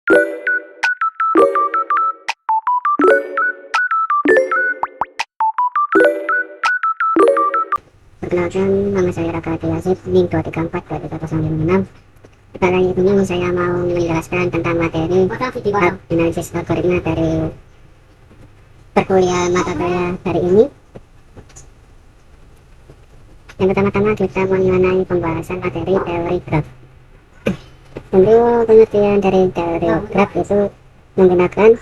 Perkenalkan, nama saya Raka Yazid, NIM 234230556. Kali ini saya mau menjelaskan tentang materi analisis algoritma dari perkuliahan mata kuliah hari ini. Yang pertama-tama kita mengenai pembahasan materi teori graf. Untuk pengertian dari teori graf itu menggunakan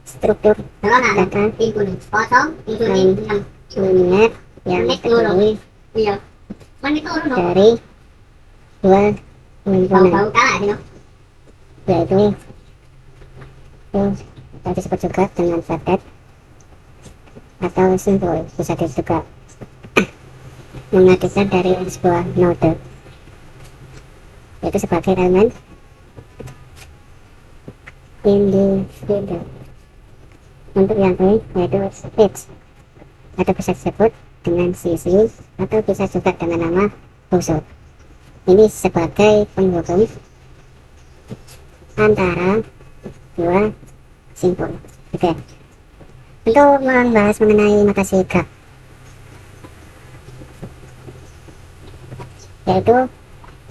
struktur data linear yang terdiri dari dua himpunan, yaitu disebut juga dengan vertex atau simbol, bisa juga mengartikan dari sebuah node, yaitu sebagai elemen individu. Untuk yang E yaitu edge, atau bisa disebut dengan sisi, atau bisa juga dengan nama unsur. Ini sebagai penghubung antara dua simpul. Oke. Untuk membahas mengenai notasi graf, yaitu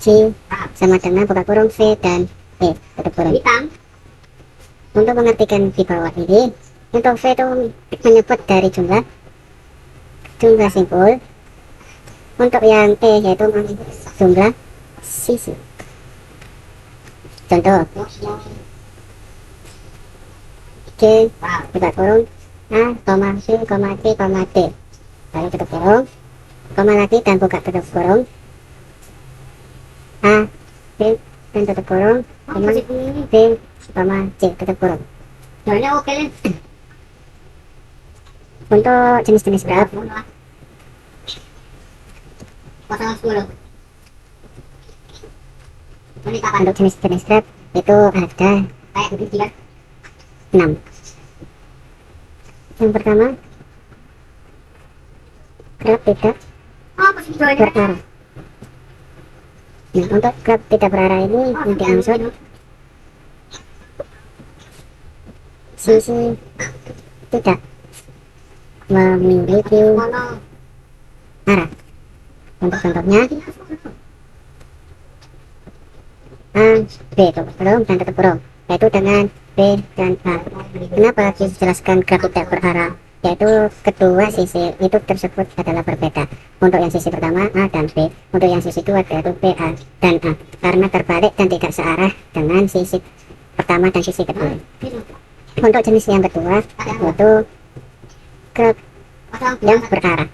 G sama dengan buka kurung V dan E tutup kurung. Untuk mengartikan di bawah ini, untuk V itu menyebut dari jumlah simpul. Untuk yang E yaitu jumlah sisi. Contoh, G buka kurung A, B, C, D, lalu tutup kurung, koma lagi dan buka tutup kurung, A, B dan tutup kurung, B, C, tutup kurung. Untuk jenis-jenis graf, untuk jenis-jenis graf itu ada 6. Yang pertama, graf tidak berarah. Nah, untuk graf tidak berarah ini yang dimaksud sisi tidak memiliki arah. Untuk contohnya, A, B tutup kurung dan tutup kurung, yaitu dengan B dan A. Kenapa dijelaskan graf tidak berarah? Yaitu kedua sisi itu tersebut adalah berbeda. Untuk yang sisi pertama A dan B, untuk yang sisi kedua yaitu B, A dan A, karena terbalik dan tidak searah dengan sisi pertama dan sisi kedua. Untuk jenis yang kedua yaitu graf yang berarah,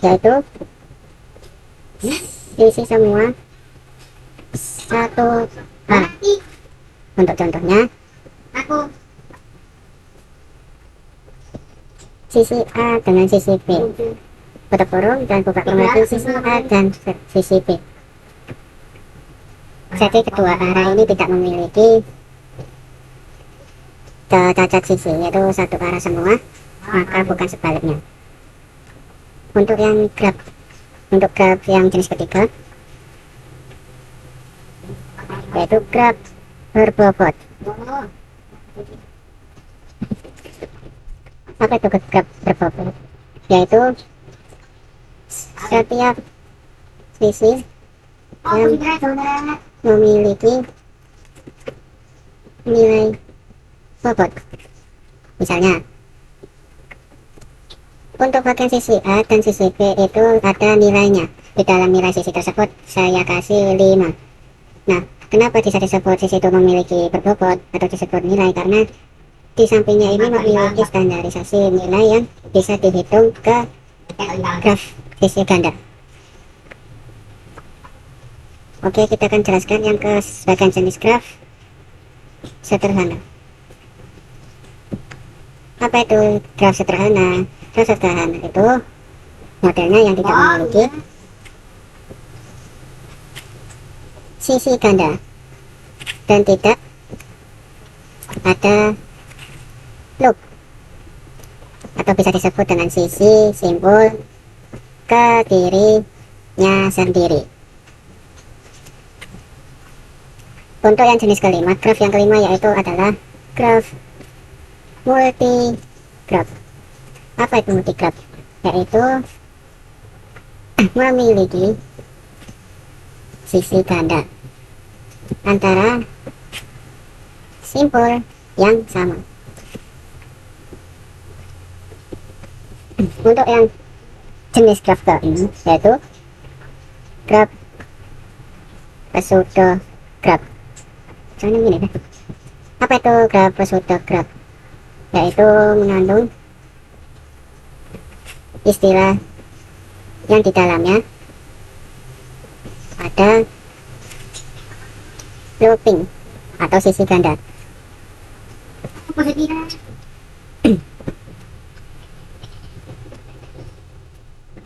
yaitu sisi semua satu arah. Untuk contohnya, sisi A dengan sisi B, tutup kurung dan buka kurung lagi sisi A dan sisi B. Jadi kedua arah ini tidak memiliki cacat sisi, yaitu satu arah semua, maka bukan sebaliknya. Untuk graf yang jenis ketiga, yaitu graf berbobot. Apa itu graf berbobot? Yaitu setiap sisi yang memiliki nilai bobot. Misalnya, untuk bagian sisi A dan sisi B itu ada nilainya. Di dalam nilai sisi tersebut saya kasih 5. Nah, kenapa bisa disebut sisi itu memiliki berbobot atau disebut nilai? Karena di sampingnya ini memiliki standarisasi nilai yang bisa dihitung ke graf sisi ganda. Oke, kita akan jelaskan yang ke sebagian jenis graf sederhana. Apa itu graf sederhana? Graf sederhana itu modelnya yang tidak memiliki sisi ganda dan tidak ada loop, atau bisa disebut dengan sisi simpul ke dirinya sendiri. Untuk yang jenis kelima, graph yang kelima yaitu adalah graph multigraph. Apa itu multigraph? Yaitu memiliki sisi ganda antara simpul yang sama. Untuk yang jenis graph ini yaitu graph pseudograph. Contohnya gini deh. Apa itu graph pseudograph? Yaitu mengandung istilah yang di dalamnya ada looping atau sisi ganda.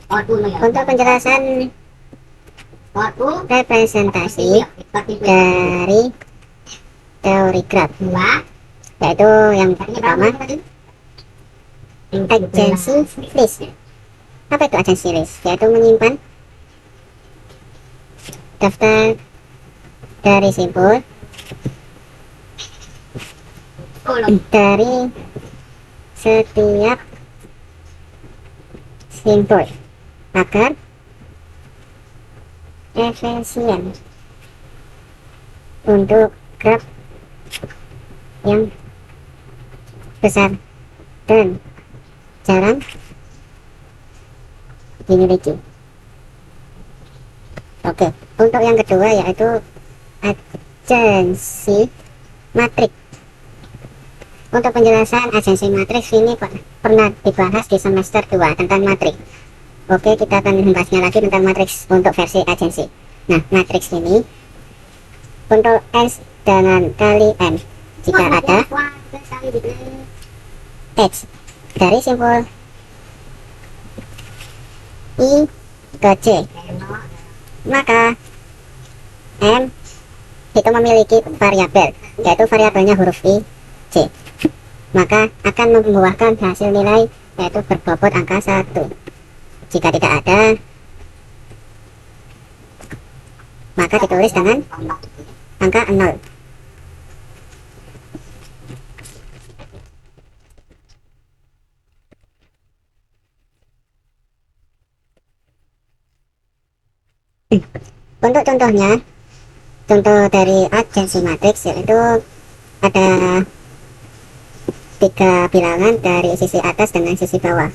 Untuk penjelasan representasi dari teori graph, yaitu yang pertama agency list. Apa itu agency list? Yaitu menyimpan daftar dari simpul dari setiap simpul agar efisien untuk graph yang besar dan jarang dimiliki. Oke, untuk yang kedua yaitu agensi matriks. Untuk penjelasan agensi matriks ini pernah dibahas di semester 2 tentang matriks. Oke, kita akan membahasnya lagi tentang matriks untuk versi agensi. Nah, matriks ini untuk S dengan kali N jika ada H dari simpul I ke J, maka M itu memiliki variabel, yaitu variabelnya huruf I, J, maka akan membuahkan hasil nilai yaitu berbobot angka 1. Jika tidak ada, maka ditulis dengan angka 0. Untuk contohnya, contoh dari agensi matriks yaitu ada 3 bilangan dari sisi atas dengan sisi bawah,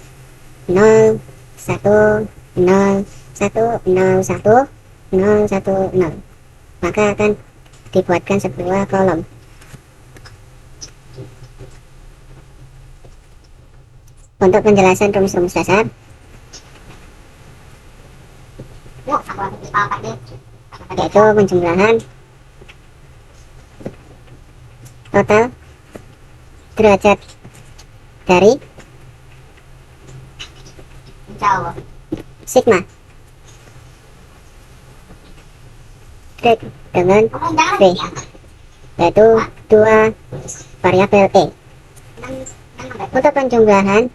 0, 1, 0, 1, 0, 1, 0, 1, 0. Maka akan dibuatkan sebuah kolom. Untuk penjelasan rumus-rumus dasar, yaitu penjumlahan total derajat dari sigma dengan V, yaitu 2 variabel E. Untuk penjumlahan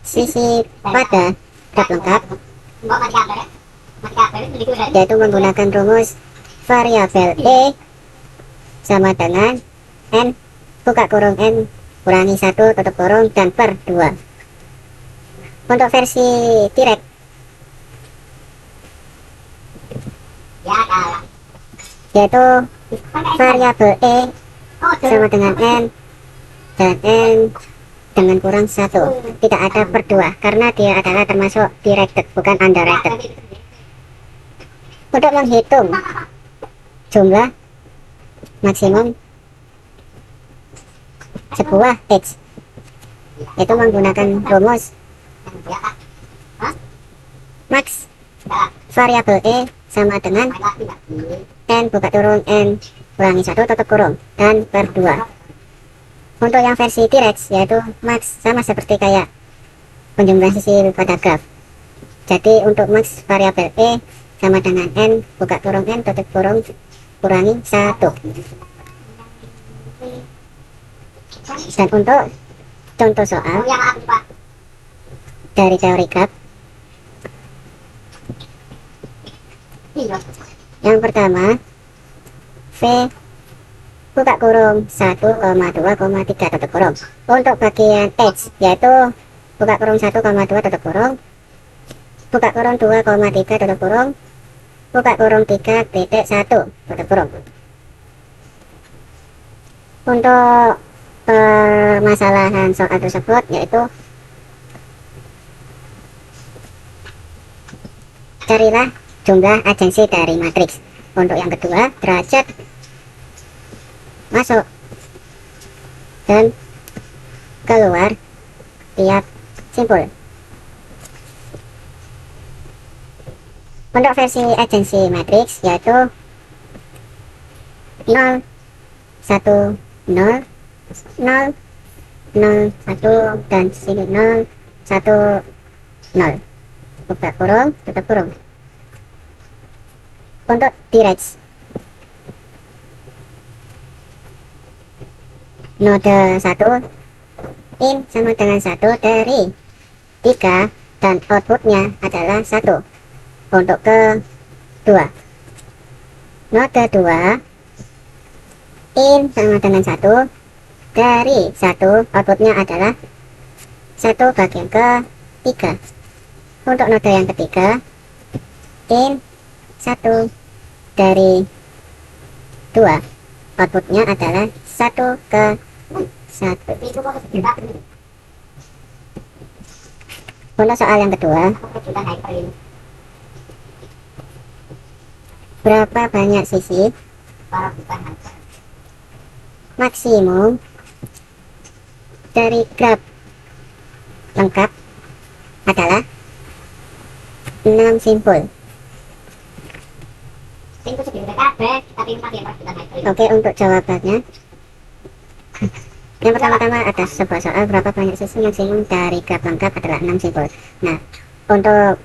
sisi pada graf lengkap yaitu menggunakan rumus variabel E sama dengan N buka kurung N kurangi 1 tutup kurung dan per 2. Untuk versi T-Rex yaitu variabel E sama dengan N dan N dengan kurang 1, tidak ada per 2 karena dia adalah termasuk directed bukan undirected. Untuk menghitung jumlah maksimum sebuah X itu menggunakan rumus max variabel E sama dengan N buka kurung N kurangi 1 tutup kurung dan per 2. Untuk yang versi T-Rex yaitu max sama seperti kayak penjumlahan sisi pada graf. Jadi untuk max variabel E sama dengan N buka kurung N tutup kurung kurangi 1. Dan untuk contoh soal dari teori graf, yang pertama V buka kurung 1,2,3 tutup kurung. Untuk bagian H yaitu buka kurung 1,2 tutup kurung, buka kurung 2,3 tutup kurung, buka kurung 3,1 tutup kurung. Untuk permasalahan soal tersebut yaitu carilah jumlah agensi dari matriks. Untuk yang kedua, derajat masuk dan keluar tiap simpul. Untuk versi agensi matriks yaitu 0, 1, 0, 0, 0, 1, dan sini 0, 1, 0. Buka kurung, tutup kurung. Untuk direct node 1 in sama dengan 1 dari 3 dan outputnya adalah 1. Untuk kedua, node 2 in sama dengan 1 dari 1 outputnya adalah 1 bagian ke 3. Untuk node yang ketiga, in 1 dari 2 outputnya adalah 1 ke 1. Untuk soal yang kedua, berapa banyak sisi maksimum dari graf lengkap adalah 6 simpul. Oke, untuk jawabannya yang pertama-tama atas sebuah soal berapa banyak sisi maksimum dari graf lengkap adalah 6 simpul. Nah, untuk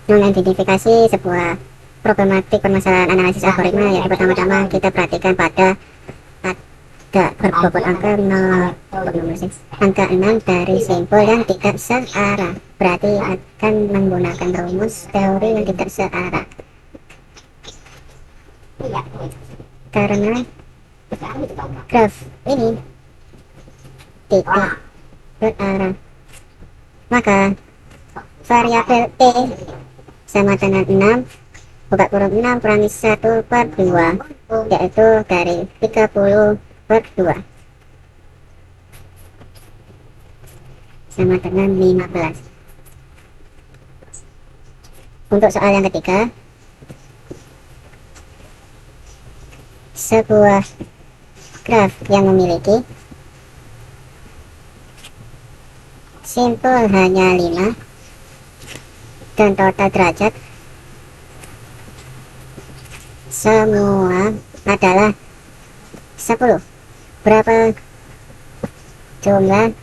mengidentifikasi sebuah problematik permasalahan analisis algoritma, yaitu pertama-tama kita perhatikan pada berbobot angka 0, angka 6 dari simpul yang tidak searah, berarti akan menggunakan rumus teori yang tidak searah. Karena graf ini tidak berarah, maka variabel E sama dengan 6 buka kurung 6 kurangi 1/2 yaitu dari 30/2 sama dengan 15. Untuk soal yang ketiga, sebuah graf yang memiliki simpul hanya 5 dan total derajat semua adalah 10. Berapa jumlah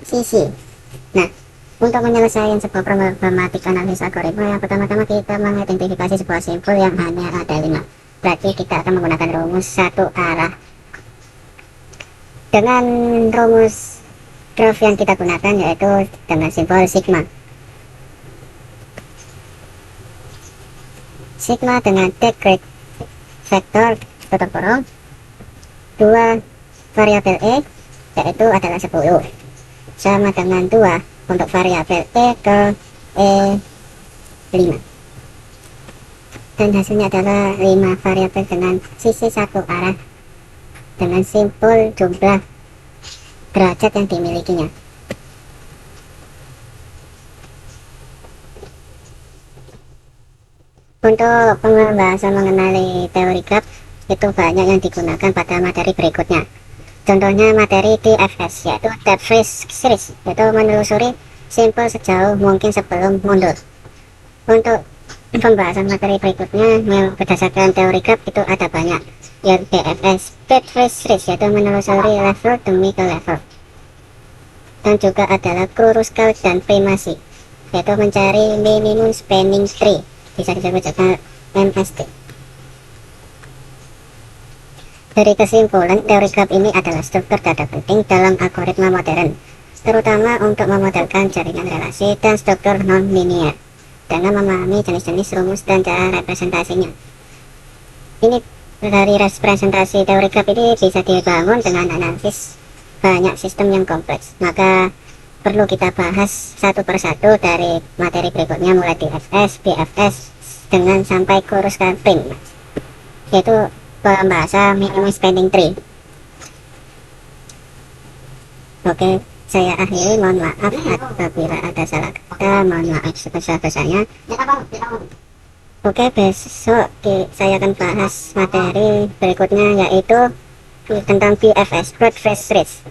sisi? Nah, untuk menyelesaikan sebuah problematik analisis algoritma, yang pertama-tama kita mengidentifikasi sebuah simpul yang hanya ada 5. Berarti kita akan menggunakan rumus satu arah. Dengan rumus graf yang kita gunakan yaitu dengan simbol sigma. Sigma dengan decrease vektor tutup kurung 2 variabel E yaitu adalah 10 sama dengan 2 untuk variabel E ke E5, dan hasilnya adalah 5 variabel dengan sisi satu arah dengan simpul jumlah derajat yang dimilikinya. Untuk pembahasan mengenai teori graf itu banyak yang digunakan pada materi berikutnya. Contohnya materi DFS yaitu Depth First Series, yaitu menelusuri simpul sejauh mungkin sebelum mundur. Untuk pembahasan materi berikutnya yang berdasarkan teori graf itu ada banyak, yaitu DFS Depth First Series yaitu menelusuri level demi ke level, dan juga adalah Kruskal dan Primasi yaitu mencari minimum spanning tree, bisa disebut juga MST. Dari kesimpulan, teori graf ini adalah struktur data penting dalam algoritma modern, terutama untuk memodelkan jaringan relasi dan struktur non-linear dengan memahami jenis-jenis rumus dan cara representasinya. Ini Dari representasi teori graf ini bisa dibangun dengan analisis banyak sistem yang kompleks. Maka perlu kita bahas satu persatu dari materi berikutnya, mulai DFS, BFS, dengan sampai kurus print, yaitu pembahasan minimum spending tree. Oke, saya akhiri. Mohon maaf apabila ada salah kata, mohon maaf sebesar-besarnya. Oke, besok saya akan bahas materi berikutnya, yaitu tentang BFS, Broad Face Race.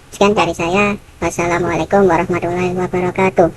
Sekian dari saya. Wassalamualaikum warahmatullahi wabarakatuh.